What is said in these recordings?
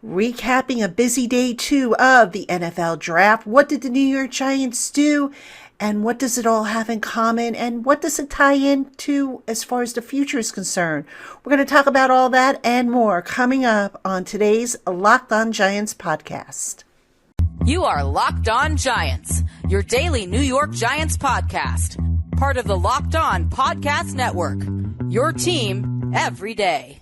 Recapping a busy day two of the NFL draft. What did the New York Giants do? And what does it all have in common? And what does it tie into as far as the future is concerned? We're going to talk about all that and more coming up on today's LockedOn Giants podcast. You are Locked On Giants, your daily New York Giants podcast. Part of the Locked On Podcast Network, your team every day.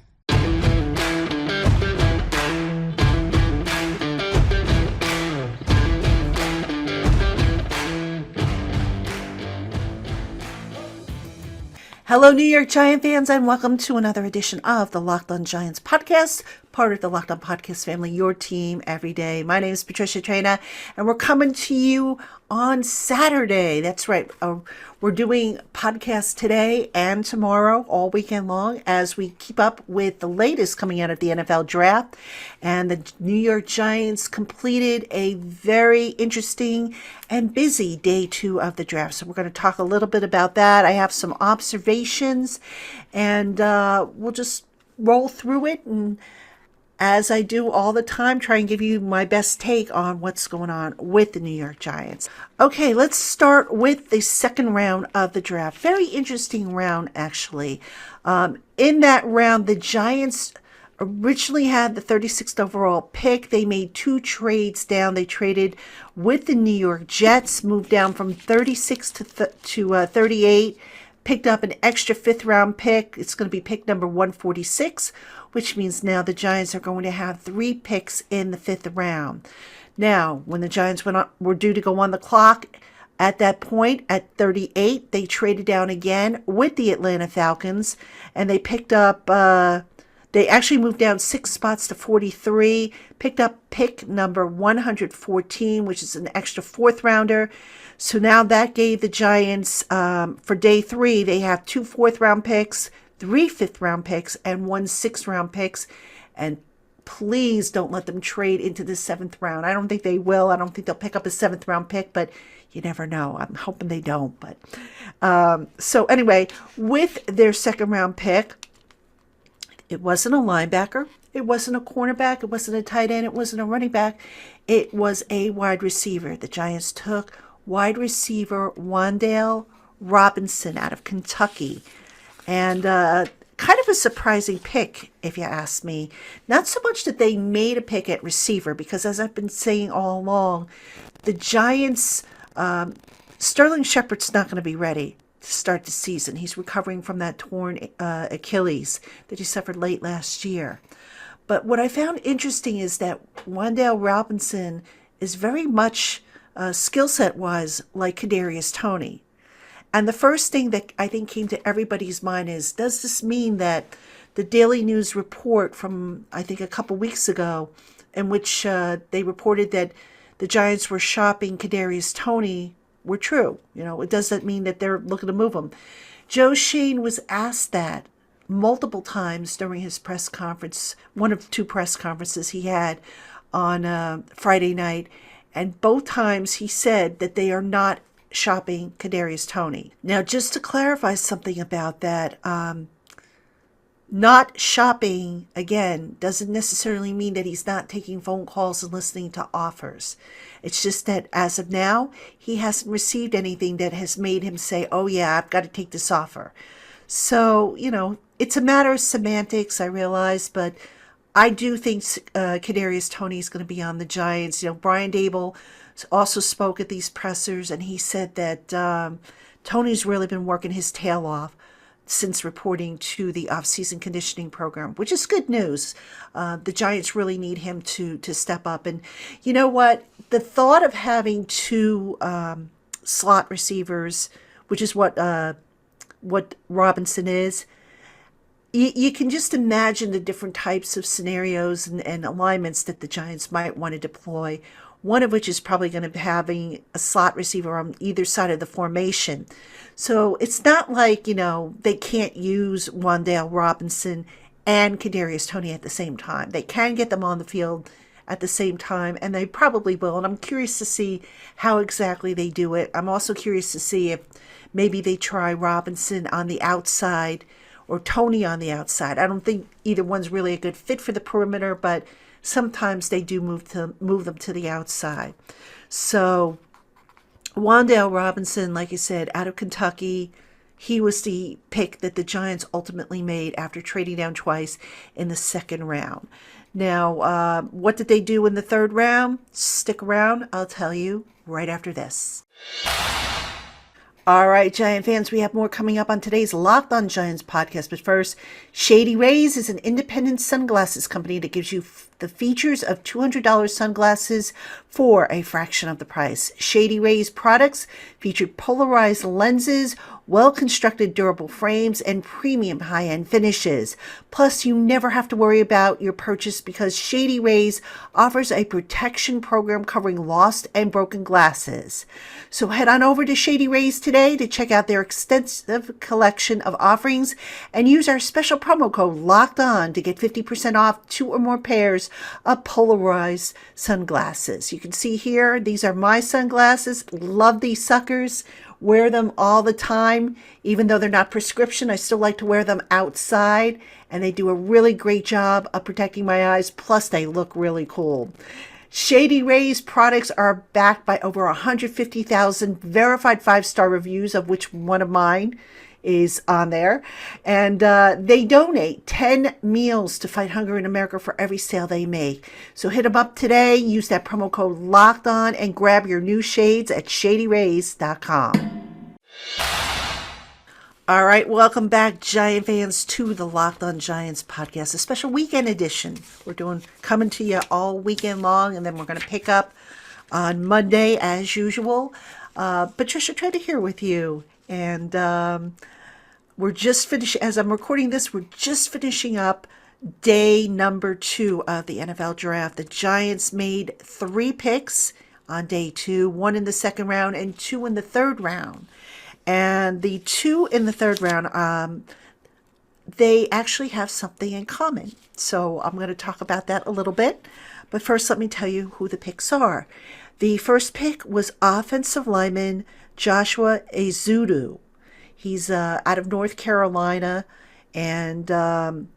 Hello, New York Giant fans, and welcome to another edition of the Locked On Giants podcast, part of the Locked On Podcast family, your team every day. My name is Patricia Traina, and we're coming to you on Saturday. That's right. We're doing podcasts today and tomorrow, all weekend long, as we keep up with the latest coming out of the NFL draft. And the New York Giants completed a very interesting and busy day two of the draft. So we're going to talk a little bit about that. I have some observations, and we'll just roll through it, and as I do all the time, try and give you my best take on what's going on with the New York Giants. Okay, let's start with the second round of the draft. Very interesting round, actually. In that round, the Giants originally had the 36th overall pick. They made two trades down. They traded with the New York Jets, moved down from 36 to 38, picked up an extra fifth round pick. It's going to be pick number 146, which means now the Giants are going to have three picks in the fifth round. Now, when the Giants were due to go on the clock, at that point, at 38, they traded down again with the Atlanta Falcons, and they picked up, they actually moved down 6 spots to 43, picked up pick number 114, which is an extra fourth rounder. So now that gave the Giants, for day three, they have 2 fourth-round picks, 3 fifth-round picks, and 1 sixth-round picks. And please don't let them trade into the 7th round. I don't think they will. I don't think they'll pick up a 7th-round pick, but you never know. I'm hoping they don't. But so anyway, with their second-round pick, it wasn't a linebacker. It wasn't a cornerback. It wasn't a tight end. It wasn't a running back. It was a wide receiver. The Giants took wide receiver Wan'Dale Robinson out of Kentucky. And kind of a surprising pick, if you ask me. Not so much that they made a pick at receiver, because as I've been saying all along, the Giants, Sterling Shepard's not going to be ready to start the season. He's recovering from that torn Achilles that he suffered late last year. But what I found interesting is that Wan'Dale Robinson is very much skill set wise like Kadarius Toney. And the first thing that I think came to everybody's mind is, does this mean that the Daily News report from, I think, a couple weeks ago, in which they reported that the Giants were shopping Kadarius Toney, were true? You know, does that mean that they're looking to move him? Joe Schoen was asked that multiple times during his press conference, one of 2 press conferences he had on Friday night, and both times he said that they are not shopping Kadarius Toney. Now, just to clarify something about that, not shopping, again, doesn't necessarily mean that he's not taking phone calls and listening to offers. It's just that as of now, he hasn't received anything that has made him say, oh yeah, I've got to take this offer. So, you know, it's a matter of semantics, I realize, but I do think Kadarius Toney is going to be on the Giants. You know, Brian Dable also spoke at these pressers, and he said that Toney's really been working his tail off since reporting to the off-season conditioning program, which is good news. The Giants really need him to step up. And you know what? The thought of having 2 slot receivers, which is what Robinson is, you can just imagine the different types of scenarios and alignments that the Giants might want to deploy, one of which is probably going to be having a slot receiver on either side of the formation. So it's not like, you know, they can't use Wan'Dale Robinson and Kadarius Toney at the same time. They can get them on the field at the same time, and they probably will. And I'm curious to see how exactly they do it. I'm also curious to see if maybe they try Robinson on the outside or Toney on the outside. I don't think either one's really a good fit for the perimeter, but sometimes they do move them to the outside. So Wan'Dale Robinson, like I said, out of Kentucky, he was the pick that the Giants ultimately made after trading down twice in the second round. Now, what did they do in the third round? Stick around. I'll tell you right after this. All right, Giant fans, we have more coming up on today's LockedOn Giants podcast. But first, Shady Rays is an independent sunglasses company that gives you the features of $200 sunglasses for a fraction of the price. Shady Rays products feature polarized lenses, well-constructed durable frames, and premium high-end finishes. Plus, you never have to worry about your purchase because Shady Rays offers a protection program covering lost and broken glasses. So head on over to Shady Rays today to check out their extensive collection of offerings and use our special promo code LOCKEDON to get 50% off 2 or more pairs of polarized sunglasses. You can see here, these are my sunglasses. Love these suckers. Wear them all the time. Even though they're not prescription, I still like to wear them outside, and they do a really great job of protecting my eyes. Plus, they look really cool. Shady Rays products are backed by over 150,000 verified 5-star reviews, of which one of mine is on there. And they donate 10 meals to fight hunger in America for every sale they make. So hit them up today. Use that promo code LOCKEDON and grab your new shades at shadyrays.com. All right, welcome back, Giant fans, to the LockedOn Giants podcast, a special weekend edition. We're coming to you all weekend long, and then we're going to pick up on Monday as usual. Patricia, tried to hear with you, and we're just finishing, as I'm recording this, we're just finishing up day number 2 of the NFL draft. The Giants made 3 picks on day 2, 1 in the second round and 2 in the third round. And the 2 in the third round, they actually have something in common. So I'm going to talk about that a little bit. But first, let me tell you who the picks are. The first pick was offensive lineman Joshua Ezeudu. He's out of North Carolina and an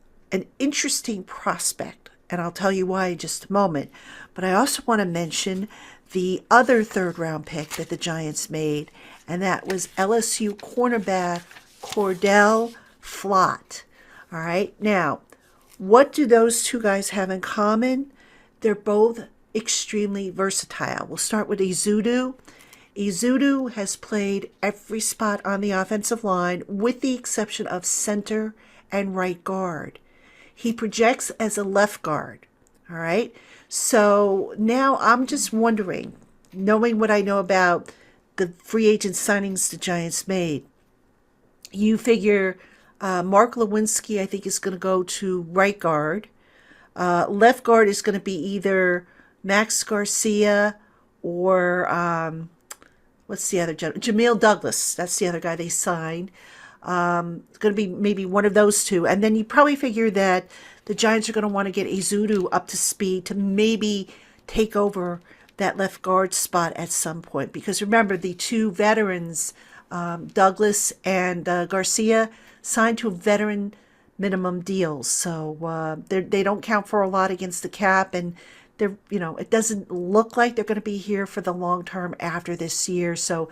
interesting prospect. And I'll tell you why in just a moment. But I also want to mention the other third round pick that the Giants made, and that was LSU cornerback Cordell Flott. All right. Now, what do those two guys have in common? They're both extremely versatile. We'll start with Ezeudu. Ezeudu has played every spot on the offensive line with the exception of center and right guard. He projects as a left guard. All right. So now I'm just wondering, knowing what I know about the free agent signings the Giants made, you figure Mark Lewinsky, I think, is going to go to right guard. Left guard is going to be either Max Garcia or what's the other gentleman? Jamil Douglas. That's the other guy they signed. It's going to be maybe one of those two. And then you probably figure that the Giants are going to want to get Ezeudu up to speed to maybe take over that left guard spot at some point. Because remember, the 2 veterans, Douglas and Garcia, signed to veteran minimum deals. So they don't count for a lot against the cap. And they're, it doesn't look like they're going to be here for the long term after this year. So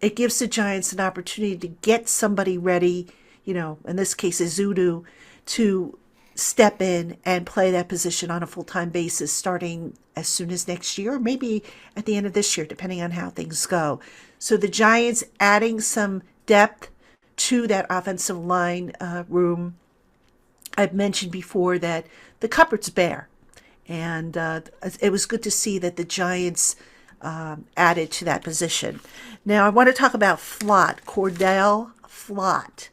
it gives the Giants an opportunity to get somebody ready, in this case, Ezeudu, to step in and play that position on a full-time basis starting as soon as next year, or maybe at the end of this year, depending on how things go. So the Giants adding some depth to that offensive line room. I've mentioned before that the cupboard's bare, and it was good to see that the Giants added to that position. Now, I want to talk about Flott, Cordell Flott.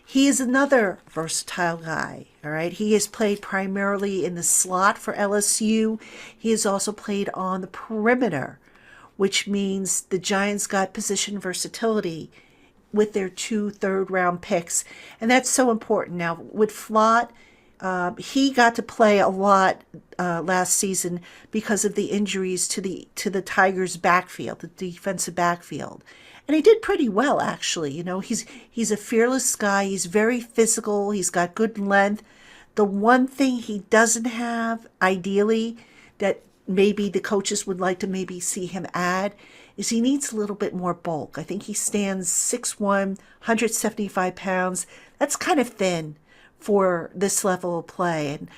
He is another versatile guy, all right? He has played primarily in the slot for LSU. He has also played on the perimeter, which means the Giants got position versatility with their 2 third-round picks, and that's so important. Now, with Flott, he got to play a lot last season because of the injuries to the Tigers' backfield, the defensive backfield. And he did pretty well, actually. He's a fearless guy. He's very physical. He's got good length. The one thing he doesn't have, ideally, that maybe the coaches would like to maybe see him add, is he needs a little bit more bulk. I think he stands 6'1", 175 pounds. That's kind of thin for this level of play. And,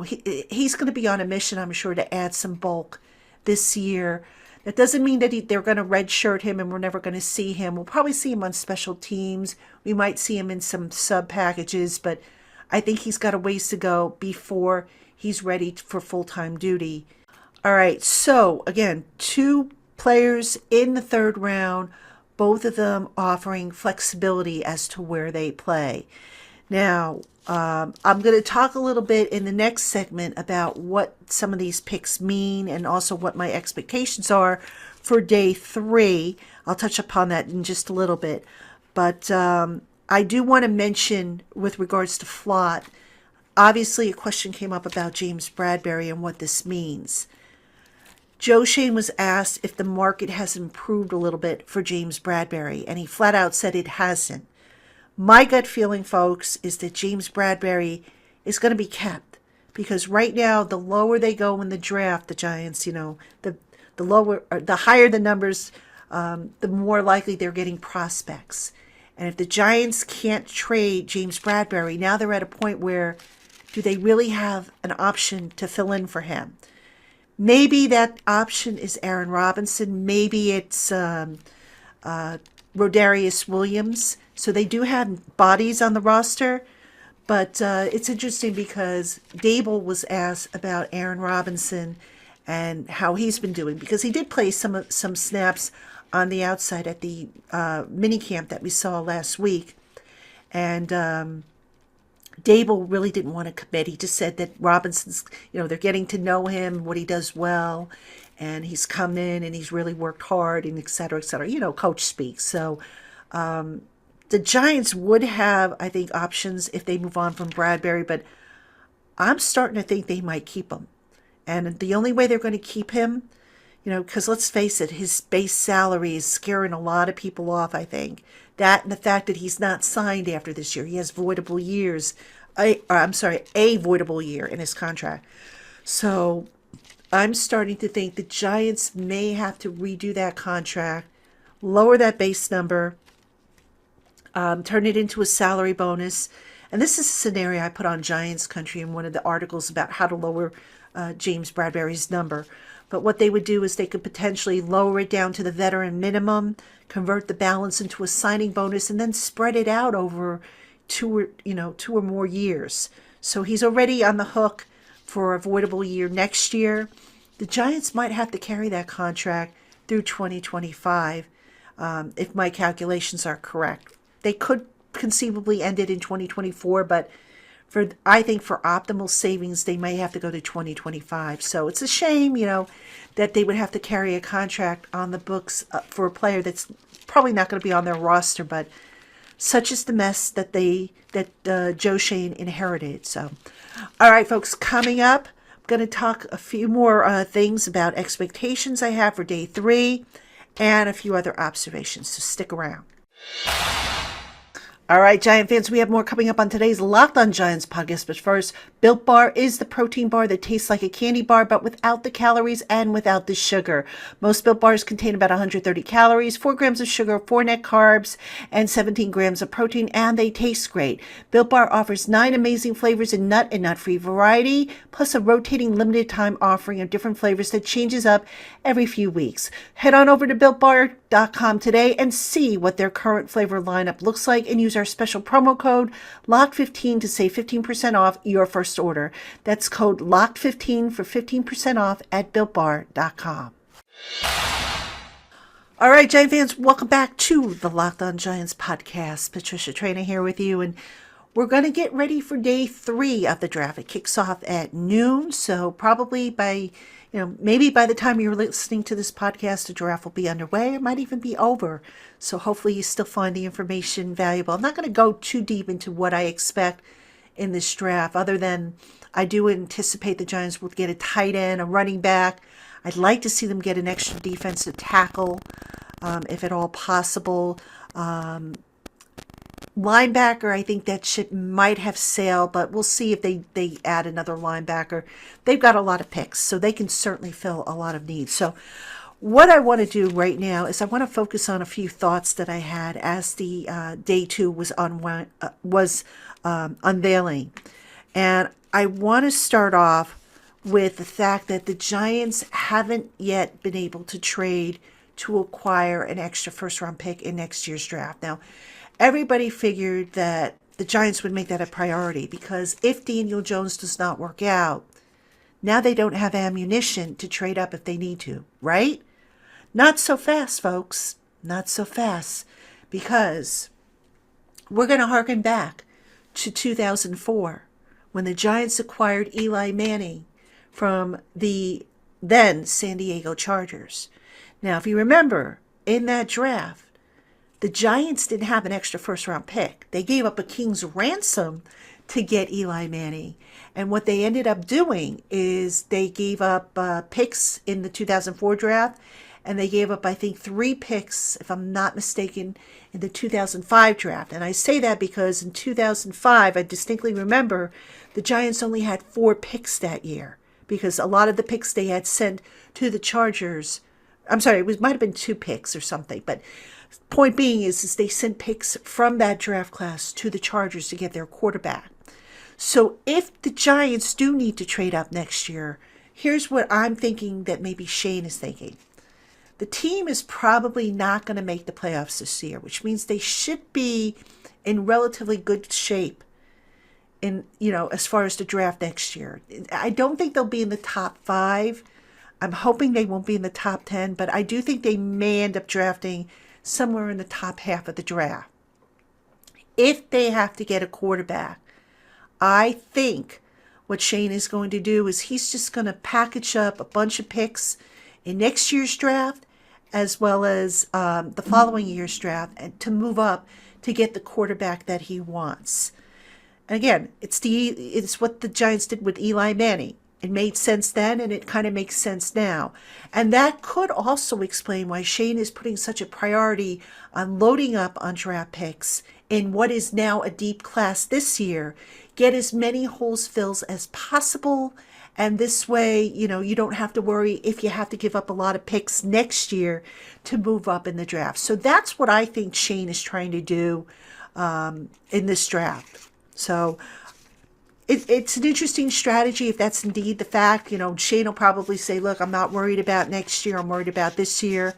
he's going to be on a mission, I'm sure, to add some bulk this year. That doesn't mean that they're going to redshirt him and we're never going to see him. We'll probably see him on special teams. We might see him in some sub packages, but I think he's got a ways to go before he's ready for full-time duty. All right, so again, 2 players in the 3rd round, both of them offering flexibility as to where they play. Now, I'm going to talk a little bit in the next segment about what some of these picks mean and also what my expectations are for day 3. I'll touch upon that in just a little bit. But I do want to mention with regards to Flott, obviously a question came up about James Bradberry and what this means. Joe Schoen was asked if the market has improved a little bit for James Bradberry, and he flat out said it hasn't. My gut feeling, folks, is that James Bradberry is going to be kept because right now, the lower they go in the draft, the Giants, the lower, or the higher the numbers, the more likely they're getting prospects. And if the Giants can't trade James Bradberry, now they're at a point where do they really have an option to fill in for him? Maybe that option is Aaron Robinson. Maybe it's Rodarius Williams. So they do have bodies on the roster. But it's interesting because Dable was asked about Aaron Robinson and how he's been doing. Because he did play some snaps on the outside at the mini camp that we saw last week. And Dable really didn't want to commit. He just said that Robinson's, they're getting to know him, what he does well, and he's come in and he's really worked hard and et cetera, coach speaks. So the Giants would have, I think, options if they move on from Bradberry, but I'm starting to think they might keep him. And the only way they're going to keep him, because let's face it, his base salary is scaring a lot of people off, I think. That and the fact that he's not signed after this year. He has voidable years. A voidable year in his contract. So I'm starting to think the Giants may have to redo that contract, lower that base number, turn it into a salary bonus. And this is a scenario I put on Giants Country in one of the articles about how to lower James Bradberry's number. But what they would do is they could potentially lower it down to the veteran minimum, convert the balance into a signing bonus, and then spread it out over 2 or more years. So he's already on the hook for a voidable year next year. The Giants might have to carry that contract through 2025, if my calculations are correct. They could conceivably end it in 2024, but I think for optimal savings, they may have to go to 2025. So it's a shame, that they would have to carry a contract on the books for a player that's probably not going to be on their roster, but such is the mess that Joe Schoen inherited. So, all right, folks, coming up, I'm going to talk a few more things about expectations I have for day 3 and a few other observations. So stick around. All right, Giant fans, we have more coming up on today's LockedOn Giants podcast. But first, Built Bar is the protein bar that tastes like a candy bar, but without the calories and without the sugar. Most Built Bars contain about 130 calories, 4 grams of sugar, 4 net carbs, and 17 grams of protein, and they taste great. Built Bar offers 9 amazing flavors in nut and nut-free variety, plus a rotating limited-time offering of different flavors that changes up every few weeks. Head on over to BuiltBar.com today and see what their current flavor lineup looks like, and use our special promo code LOCKED15 to save 15% off your first order. That's code LOCKED15 for 15% off at BuiltBar.com. All right, Giant fans, welcome back to the LockedOn Giants podcast. Patricia Traina here with you, and we're going to get ready for day 3 of the draft. It kicks off at noon, so probably maybe by the time you're listening to this podcast, the draft will be underway. It might even be over. So hopefully you still find the information valuable. I'm not going to go too deep into what I expect in this draft, other than I do anticipate the Giants will get a tight end, a running back. I'd like to see them get an extra defensive tackle, if at all possible. Linebacker, I think that ship might have sailed, but we'll see if they add another linebacker. They've got a lot of picks, so they can certainly fill a lot of needs. So what I want to do right now is I want to focus on a few thoughts that I had as the day two was unveiling. And I want to start off with the fact that the Giants haven't yet been able to trade to acquire an extra first-round pick in next year's draft. Now, everybody figured that the Giants would make that a priority because if Daniel Jones does not work out, now they don't have ammunition to trade up if they need to, right? Not so fast, folks. Not so fast. Because we're going to harken back to 2004 when the Giants acquired Eli Manning from the then San Diego Chargers. Now, if you remember, in that draft, the Giants didn't have an extra first-round pick. They gave up a king's ransom to get Eli Manning. And what they ended up doing is they gave up picks in the 2004 draft, and they gave up, I think, 3 picks, if I'm not mistaken, in the 2005 draft. And I say that because in 2005, I distinctly remember the Giants only had 4 picks that year because a lot of the picks they had sent to the Chargers, I'm sorry, it might have been 2 picks or something, but point being is they sent picks from that draft class to the Chargers to get their quarterback. So if the Giants do need to trade up next year, here's what I'm thinking that maybe Shane is thinking. The team is probably not going to make the playoffs this year, which means they should be in relatively good shape in, as far as the draft next year. I don't think they'll be in the top 5. I'm hoping they won't be in the top 10, but I do think they may end up drafting somewhere in the top half of the draft. If they have to get a quarterback, I think what Shane is going to do is he's just going to package up a bunch of picks in next year's draft as well as the following year's draft and to move up to get the quarterback that he wants. And again, it's what the Giants did with Eli Manning. It made sense then, and it kind of makes sense now. And that could also explain why Shane is putting such a priority on loading up on draft picks in what is now a deep class this year. Get as many holes filled as possible, and this way, you don't have to worry if you have to give up a lot of picks next year to move up in the draft. So that's what I think Shane is trying to do in this draft. So it's an interesting strategy if that's indeed the fact. Shane will probably say, look, I'm not worried about next year. I'm worried about this year.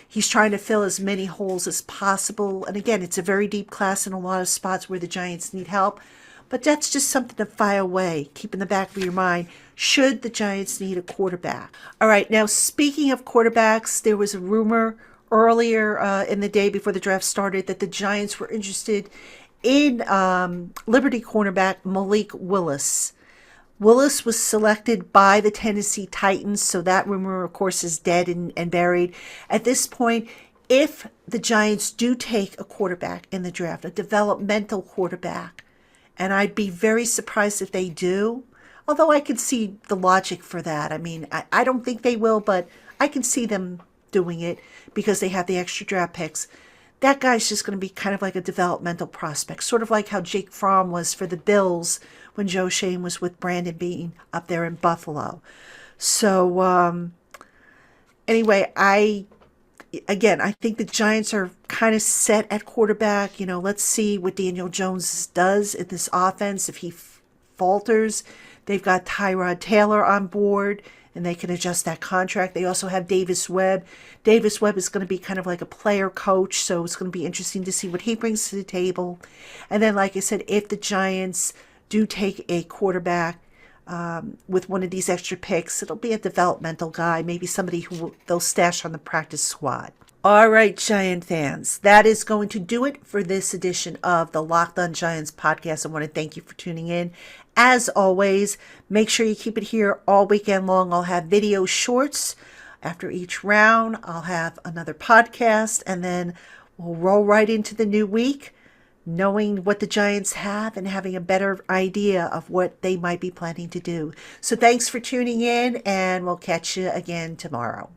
He's trying to fill as many holes as possible. And again, it's a very deep class in a lot of spots where the Giants need help. But that's just something to file away. Keep in the back of your mind, should the Giants need a quarterback. All right, now speaking of quarterbacks, there was a rumor earlier in the day before the draft started that the Giants were interested in Liberty cornerback Malik Willis. Willis was selected by the Tennessee Titans, so that rumor, of course, is dead and buried. At this point, if the Giants do take a quarterback in the draft, a developmental quarterback, and I'd be very surprised if they do, although I could see the logic for that. I mean, I don't think they will, but I can see them doing it because they have the extra draft picks. That guy's just going to be kind of like a developmental prospect, sort of like how Jake Fromm was for the Bills when Joe Shane was with Brandon Beane up there in Buffalo. So anyway, I think the Giants are kind of set at quarterback. Let's see what Daniel Jones does in this offense. If he falters, they've got Tyrod Taylor on board, and they can adjust that contract. They also have Davis Webb. Davis Webb is going to be kind of like a player coach, so it's going to be interesting to see what he brings to the table. And then, like I said, if the Giants do take a quarterback with one of these extra picks, it'll be a developmental guy, maybe somebody who they'll stash on the practice squad. All right, Giant fans, that is going to do it for this edition of the LockedOn Giants podcast. I want to thank you for tuning in. As always, make sure you keep it here all weekend long. I'll have video shorts after each round. I'll have another podcast, and then we'll roll right into the new week, knowing what the Giants have and having a better idea of what they might be planning to do. So thanks for tuning in, and we'll catch you again tomorrow.